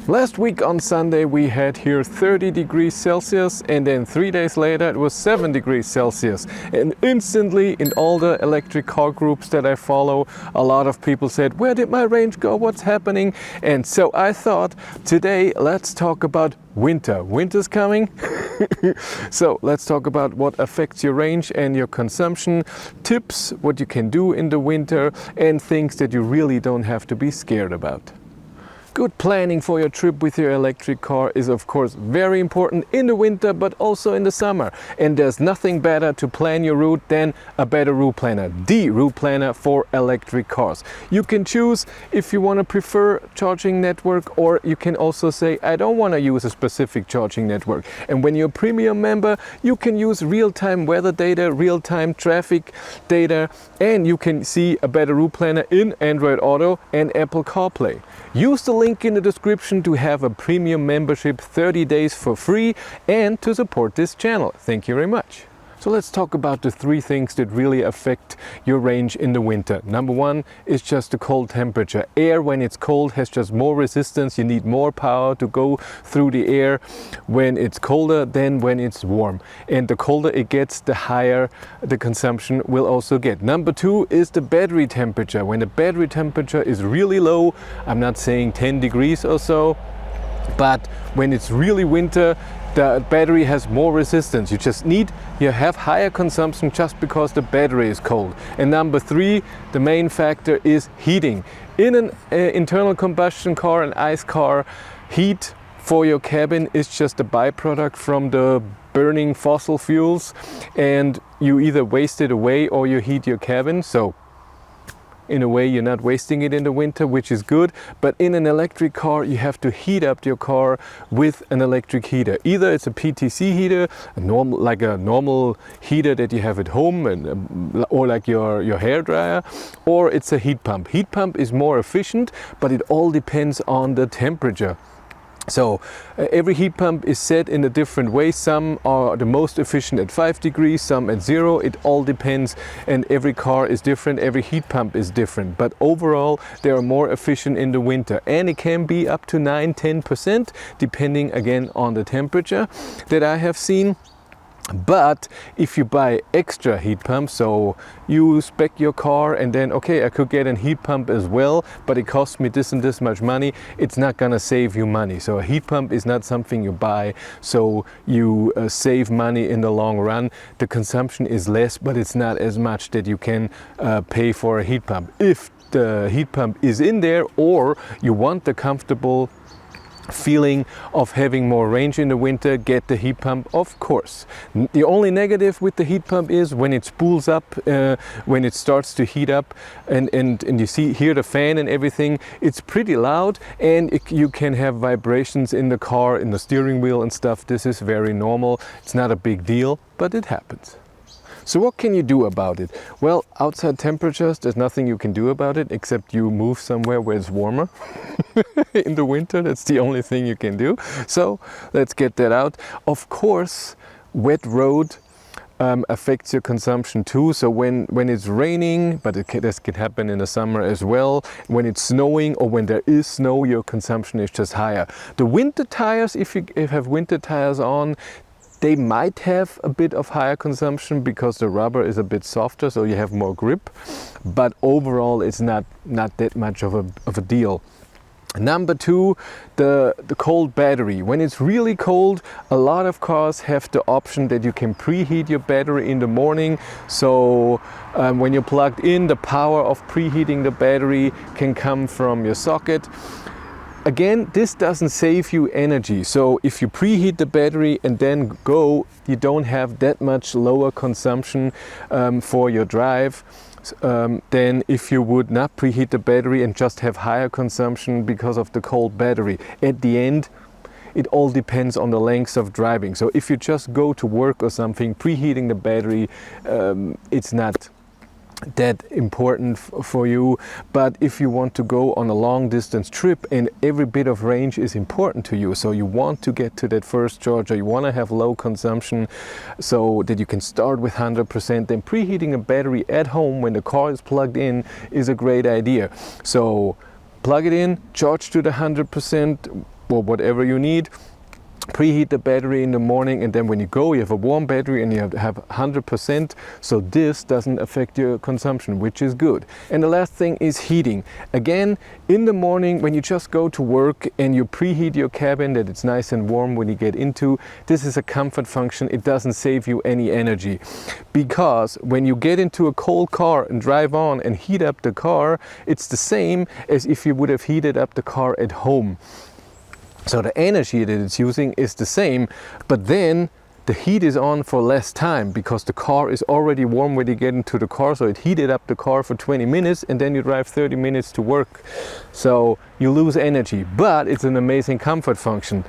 Last week on Sunday we had here 30 degrees Celsius, and then 3 days later it was 7 degrees Celsius. And instantly in all the electric car groups that I follow, a lot of people said, where did my range go? What's happening? And so I thought today let's talk about winter. Winter's coming. So let's talk about what affects your range and your consumption, tips, what you can do in the winter, and things that you really don't have to be scared about. Good planning for your trip with your electric car is of course very important in the winter, but also in the summer. And there's nothing better to plan your route than a better route planner, the route planner for electric cars. You can choose if you want to prefer charging network, or you can also say, I don't want to use a specific charging network. And when you're a premium member, you can use real-time weather data, real-time traffic data, and you can see a better route planner in Android Auto and Apple CarPlay. Use the link in the description to have a premium membership 30 days for free and to support this channel. Thank you very much. So let's talk about the 3 things that really affect your range in the winter. Number 1 is just the cold temperature. Air when it's cold has just more resistance. You need more power to go through the air when it's colder than when it's warm. And the colder it gets, the higher the consumption will also get. Number 2 is the battery temperature. When the battery temperature is really low, I'm not saying 10 degrees or so, but when it's really winter, the battery has more resistance. You have higher consumption just because the battery is cold. And number 3, the main factor is heating. In an internal combustion car, an ICE car, heat for your cabin is just a byproduct from the burning fossil fuels, and you either waste it away or you heat your cabin. So in a way, you're not wasting it in the winter, which is good. But in an electric car, you have to heat up your car with an electric heater. Either it's a PTC heater, like a normal heater that you have at home, or like your hair dryer, or it's a heat pump. Heat pump is more efficient, but it all depends on the temperature. So every heat pump is set in a different way. Some are the most efficient at 5 degrees, some at 0. It all depends, and every car is different, every heat pump is different. But overall, they are more efficient in the winter, and it can be up to 9–10% depending again on the temperature that I have seen. But if you buy extra heat pumps, so you spec your car and then, okay, I could get a heat pump as well, but it costs me this and this much money, it's not gonna save you money. So a heat pump is not something you buy so you save money in the long run. The consumption is less, but it's not as much that you can pay for a heat pump. If the heat pump is in there, or you want the comfortable feeling of having more range in the winter, get the heat pump, of course. The only negative with the heat pump is when it spools up, when it starts to heat up, and you hear the fan and everything, it's pretty loud, and you can have vibrations in the car, in the steering wheel and stuff. This is very normal. It's not a big deal, but it happens. So what can you do about it? Well, outside temperatures, there's nothing you can do about it except you move somewhere where it's warmer. In the winter, that's the only thing you can do. So let's get that out. Of course, wet road affects your consumption too. So when it's raining, but this can happen in the summer as well, when it's snowing or when there is snow, your consumption is just higher. The winter tires, if you have winter tires on, they might have a bit of higher consumption because the rubber is a bit softer, so you have more grip. But overall, it's not that much of a deal. Number 2, the cold battery. When it's really cold, a lot of cars have the option that you can preheat your battery in the morning. So when you're plugged in, the power of preheating the battery can come from your socket. Again, this doesn't save you energy. So if you preheat the battery and then go, you don't have that much lower consumption for your drive than if you would not preheat the battery and just have higher consumption because of the cold battery. At the end, it all depends on the length of driving. So if you just go to work or something, preheating the battery, it's not that important for you. But if you want to go on a long distance trip and every bit of range is important to you, so you want to get to that first charge, or you want to have low consumption so that you can start with 100%, then preheating a battery at home when the car is plugged in is a great idea. So plug it in, charge to the 100%, or whatever you need. Preheat the battery in the morning, and then when you go, you have a warm battery and you have 100%, so this doesn't affect your consumption, which is good. And the last thing is heating. Again, in the morning when you just go to work and you preheat your cabin that it's nice and warm when you get into, this is a comfort function. It doesn't save you any energy, because when you get into a cold car and drive on and heat up the car, it's the same as if you would have heated up the car at home. So the energy that it's using is the same, but then the heat is on for less time because the car is already warm when you get into the car. So it heated up the car for 20 minutes and then you drive 30 minutes to work. So you lose energy, but it's an amazing comfort function.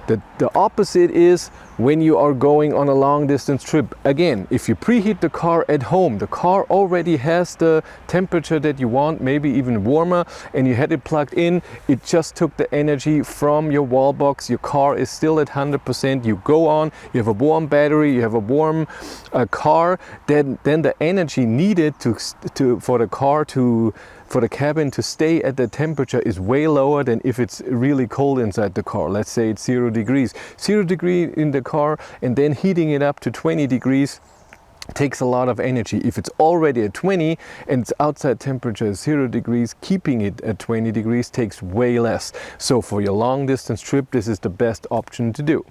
The opposite is when you are going on a long distance trip. Again, if you preheat the car at home, the car already has the temperature that you want, maybe even warmer, and you had it plugged in, it just took the energy from your wall box, your car is still at 100%, you go on, you have a warm battery, you have a warm car, then the energy needed for the cabin to stay at the temperature is way lower than if it's really cold inside the car. Let's say it's 0 degrees. 0 degree in the car and then heating it up to 20 degrees takes a lot of energy. If it's already at 20 and its outside temperature is 0 degrees, keeping it at 20 degrees takes way less. So for your long distance trip, this is the best option to do.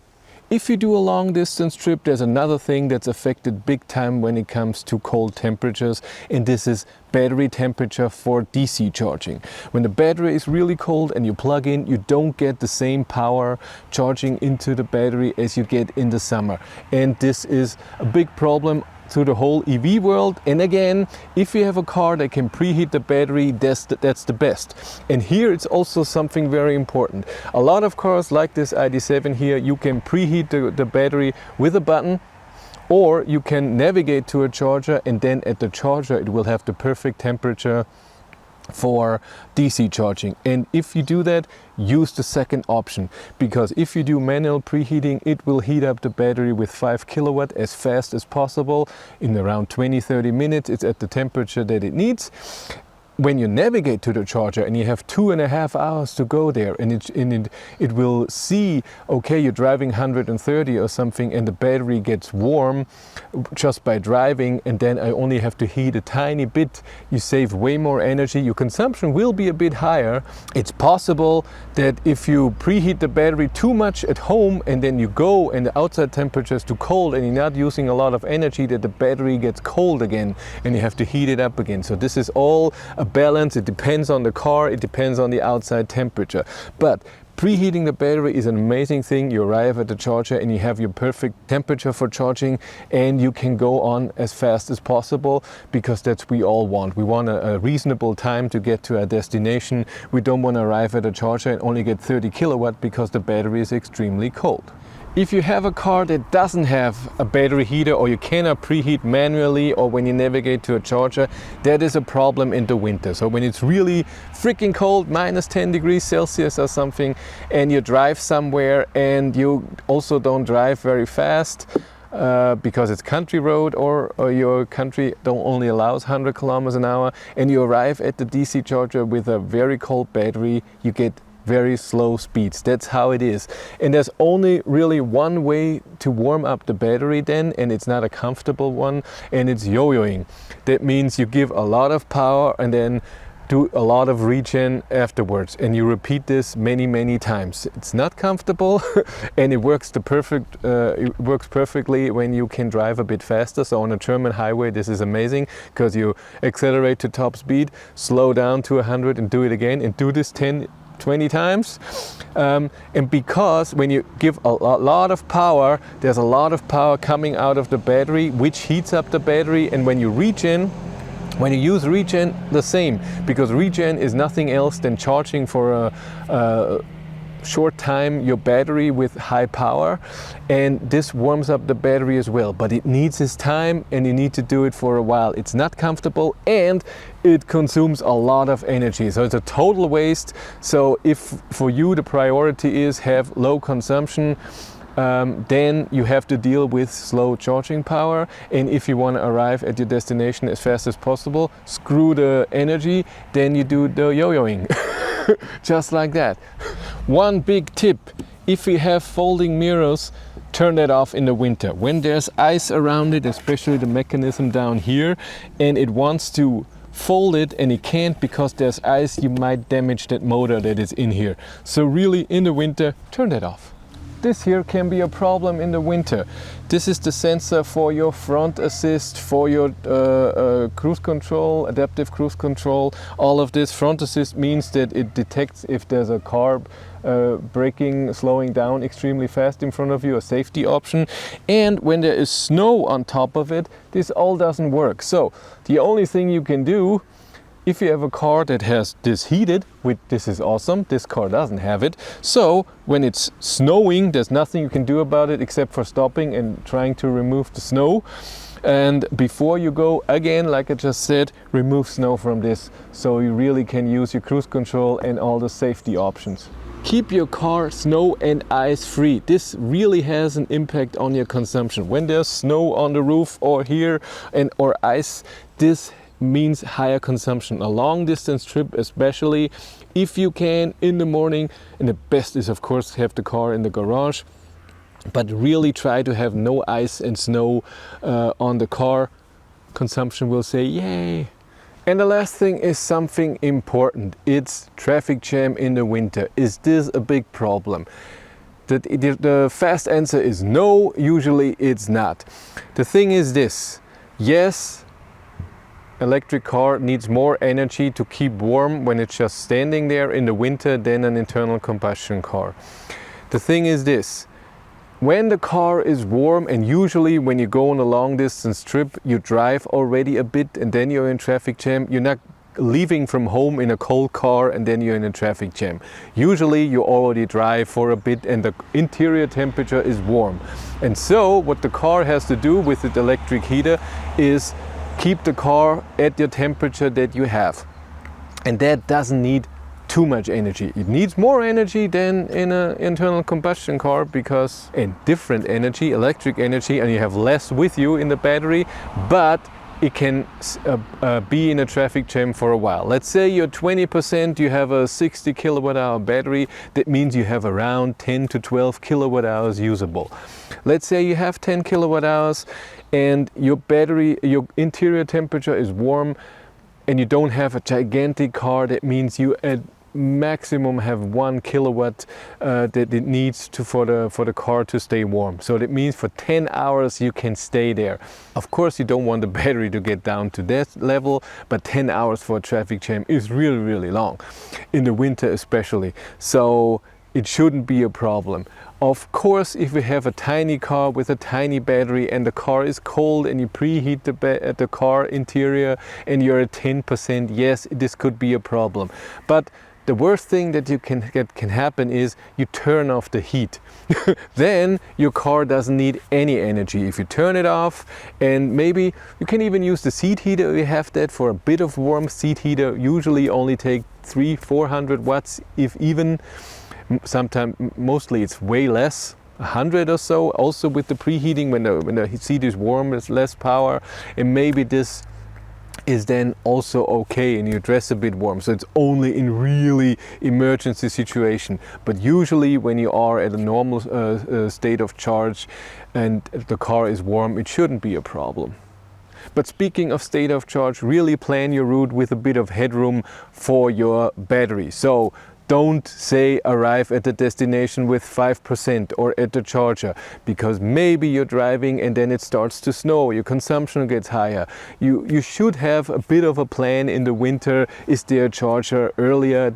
If you do a long distance trip, there's another thing that's affected big time when it comes to cold temperatures, and this is battery temperature for DC charging. When the battery is really cold and you plug in, you don't get the same power charging into the battery as you get in the summer. And this is a big problem through the whole EV world. And again, if you have a car that can preheat the battery, that's the best. And here it's also something very important. A lot of cars like this ID.7 here, you can preheat the battery with a button, or you can navigate to a charger, and then at the charger it will have the perfect temperature for DC charging. And if you do that, use the second option, because if you do manual preheating, it will heat up the battery with 5 kilowatt as fast as possible. In around 20-30 minutes it's at the temperature that it needs. When you navigate to the charger and you have 2.5 hours to go there, and it will see, okay, you're driving 130 or something and the battery gets warm just by driving, and then I only have to heat a tiny bit, you save way more energy, your consumption will be a bit higher. It's possible that if you preheat the battery too much at home and then you go and the outside temperature is too cold and you're not using a lot of energy, that the battery gets cold again and you have to heat it up again. So this is all a balance. It depends on the car, it depends on the outside temperature. But preheating the battery is an amazing thing. You arrive at the charger and you have your perfect temperature for charging, and you can go on as fast as possible, because that's what we all want. We want a reasonable time to get to our destination. We don't want to arrive at a charger and only get 30 kilowatt because the battery is extremely cold. If you have a car that doesn't have a battery heater, or you cannot preheat manually, or when you navigate to a charger, that is a problem in the winter. So when it's really freaking cold, minus 10 degrees Celsius or something, and you drive somewhere and you also don't drive very fast, because it's country road, or your country only allows 100 kilometers an hour, and you arrive at the DC charger with a very cold battery, you get very slow speeds. That's how it is. And there's only really one way to warm up the battery then, and it's not a comfortable one, and it's yo-yoing. That means you give a lot of power and then do a lot of regen afterwards, and you repeat this many times. It's not comfortable and it works perfectly when you can drive a bit faster. So on a German highway this is amazing, because you accelerate to top speed, slow down to 100 and do it again, and do this 20 times. And because when you give a lot of power, there's a lot of power coming out of the battery, which heats up the battery. And when you use regen, the same, because regen is nothing else than charging for a short time your battery with high power, and this warms up the battery as well, but it needs its time and you need to do it for a while. It's not comfortable and it consumes a lot of energy, so it's a total waste. So if for you the priority is have low consumption, then you have to deal with slow charging power. And if you want to arrive at your destination as fast as possible, screw the energy, then you do the yo-yoing. Just like that. One big tip, if you have folding mirrors, turn that off in the winter. When there's ice around it, especially the mechanism down here, and it wants to fold it and it can't because there's ice, you might damage that motor that is in here. So really in the winter, turn that off. This here can be a problem in the winter. This is the sensor for your front assist, for your cruise control, adaptive cruise control. All of this front assist means that it detects if there's a car braking, slowing down extremely fast in front of you, a safety option. And when there is snow on top of it, this all doesn't work. So the only thing you can do, if you have a car that has this heated, this is awesome, this car doesn't have it. So when it's snowing, there's nothing you can do about it except for stopping and trying to remove the snow. And before you go, again, like I just said, remove snow from this so you really can use your cruise control and all the safety options. Keep your car snow and ice free. This really has an impact on your consumption. When there's snow on the roof or here or ice, this means higher consumption. A long distance trip especially, if you can, in the morning, and the best is of course have the car in the garage, but really try to have no ice and snow on the car. Consumption will say yay. And the last thing is something important. It's traffic jam in the winter. Is this a big problem? The fast answer is no, usually it's not. The thing is this, yes, electric car needs more energy to keep warm when it's just standing there in the winter than an internal combustion car. The thing is this, when the car is warm, and usually when you go on a long distance trip, you drive already a bit and then you're in traffic jam. You're not leaving from home in a cold car and then you're in a traffic jam. Usually you already drive for a bit and the interior temperature is warm. And so what the car has to do with the electric heater is keep the car at your temperature that you have. And that doesn't need too much energy. It needs more energy than in an internal combustion car because, and different energy, electric energy, and you have less with you in the battery, but it can be in a traffic jam for a while. Let's say you're 20%, you have a 60 kilowatt hour battery. That means you have around 10 to 12 kilowatt hours usable. Let's say you have 10 kilowatt hours and your battery, your interior temperature is warm and you don't have a gigantic car. That means you at maximum have 1 kilowatt that it needs for the car to stay warm. So that means for 10 hours you can stay there. Of course you don't want the battery to get down to that level, but 10 hours for a traffic jam is really, really long, in the winter especially. So it shouldn't be a problem. Of course, if you have a tiny car with a tiny battery and the car is cold and you preheat the car interior and you're at 10%, yes, this could be a problem. But the worst thing that can happen is you turn off the heat. Then your car doesn't need any energy. If you turn it off, and maybe you can even use the seat heater. We have that for a bit of warmth. Seat heater usually only take 300-400 watts, if even. Sometimes, mostly it's way less, 100 or so. Also with the preheating, when the seat is warm, there's less power, and maybe this is then also okay and you dress a bit warm. So it's only in really emergency situation. But usually when you are at a normal state of charge and the car is warm, it shouldn't be a problem. But speaking of state of charge, really plan your route with a bit of headroom for your battery. So don't say arrive at the destination with 5% or at the charger, because maybe you're driving and then it starts to snow, your consumption gets higher. You should have a bit of a plan in the winter. Is there a charger earlier?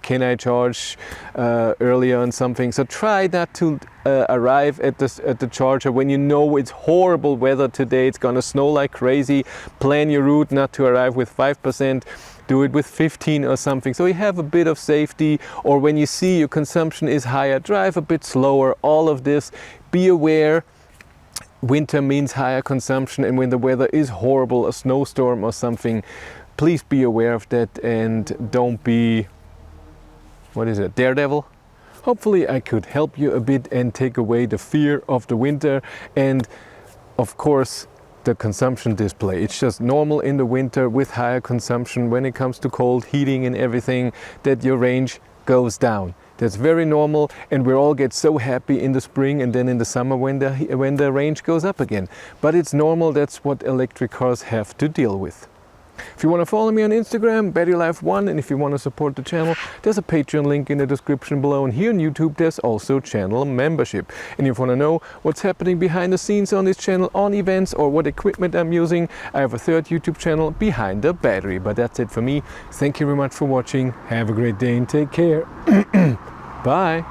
Can I charge earlier on something? So try not to arrive at the charger when you know it's horrible weather today, it's gonna snow like crazy. Plan your route not to arrive with 5%. Do it with 15 or something, so you have a bit of safety. Or when you see your consumption is higher, drive a bit slower. All of this, be aware. Winter means higher consumption, and when the weather is horrible, a snowstorm or something, please be aware of that and don't be, daredevil. Hopefully I could help you a bit and take away the fear of the winter. And of course, the consumption display. It's just normal in the winter with higher consumption when it comes to cold heating and everything, that your range goes down. That's very normal, and we all get so happy in the spring and then in the summer when the range goes up again. But it's normal, that's what electric cars have to deal with. If you want to follow me on Instagram, BatteryLife1, and if you want to support the channel, there's a Patreon link in the description below, and here on YouTube there's also channel membership. And if you want to know what's happening behind the scenes on this channel, on events, or what equipment I'm using, I have a third YouTube channel, Behind the Battery. But that's it for me. Thank you very much for watching. Have a great day and take care. Bye.